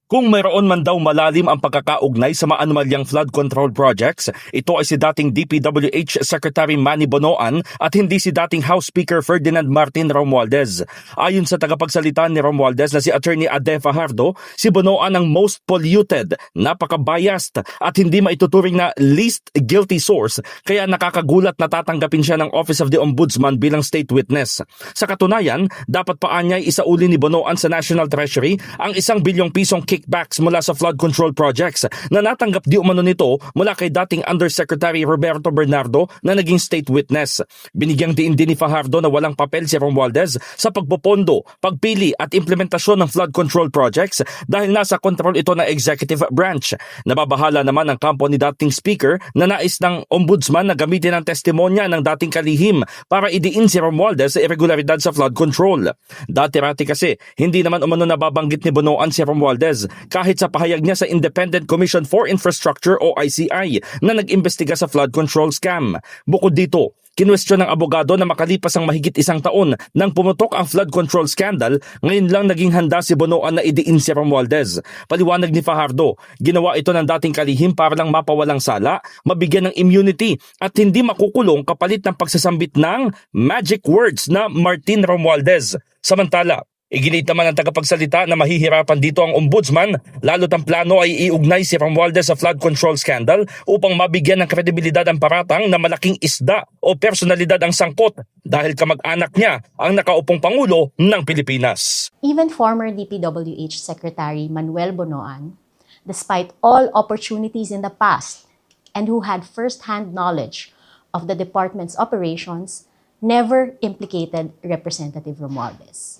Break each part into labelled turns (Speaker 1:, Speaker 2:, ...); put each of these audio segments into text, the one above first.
Speaker 1: Kung mayroon man daw malalim ang pagkakaugnay sa maanumalyang flood control projects, ito ay si dating DPWH Secretary Manny Bonoan at hindi si dating House Speaker Ferdinand Martin Romualdez. Ayon sa tagapagsalita ni Romualdez na si Attorney Ade Fajardo, si Bonoan ang most polluted, napaka-biased at hindi maituturing na least guilty source kaya nakakagulat na tatanggapin siya ng Office of the Ombudsman bilang state witness. Sa katunayan, dapat pa anya'y isauli ni Bonoan sa National Treasury ang 1 bilyong pisong kickbacks mula sa flood control projects na natanggap di umano nito mula kay dating Undersecretary Roberto Bernardo na naging state witness. Binigyang diin din ni Fajardo na walang papel si Romualdez sa pagpopondo, pagpili at implementasyon ng flood control projects dahil nasa control ito ng executive branch. Nababahala naman ang kampo ni dating speaker na nais ng ombudsman na gamitin ang testimonya ng dating kalihim para idiin si Romualdez sa irregularidad sa flood control. Dati-rati kasi, hindi naman umano nababanggit ni Bonoan si Romualdez kahit sa pahayag niya sa Independent Commission for Infrastructure o ICI na nag-imbestiga sa flood control scam. Bukod dito, kinwestiyon ng abogado na makalipas ang mahigit 1 taon nang pumutok ang flood control scandal, ngayon lang naging handa si Bonoan na idiin si Romualdez. Paliwanag ni Fajardo, ginawa ito ng dating kalihim para lang mapawalang sala, mabigyan ng immunity at hindi makukulong kapalit ng pagsasambit ng magic words na Martin Romualdez. Samantala, iginit naman ang tagapagsalita na mahihirapan dito ang ombudsman lalo't ang plano ay iugnay si Romualdez sa flood control scandal upang mabigyan ng kredibilidad ang paratang na malaking isda o personalidad ang sangkot dahil kamag-anak niya ang nakaupong Pangulo ng Pilipinas.
Speaker 2: Even former DPWH Secretary Manuel Bonoan, despite all opportunities in the past and who had first-hand knowledge of the department's operations, never implicated Representative Romualdez.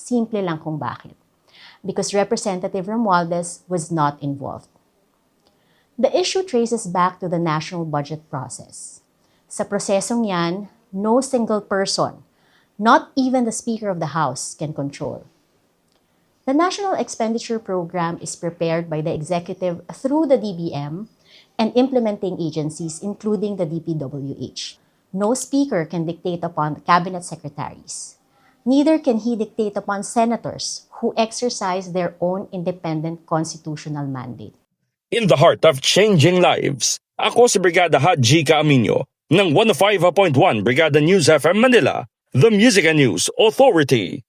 Speaker 2: Simple lang kung bakit. Because Representative Romualdez was not involved. The issue traces back to the national budget process. Sa prosesong yan, no single person, not even the Speaker of the House, can control. The National Expenditure Program is prepared by the executive through the DBM and implementing agencies including the DPWH. No speaker can dictate upon cabinet secretaries. Neither can he dictate upon senators who exercise their own independent constitutional mandate.
Speaker 1: In the heart of changing lives, ako si Brigada Haji Caaminio ng 105.1 Brigada News FM Manila, the Music and News Authority.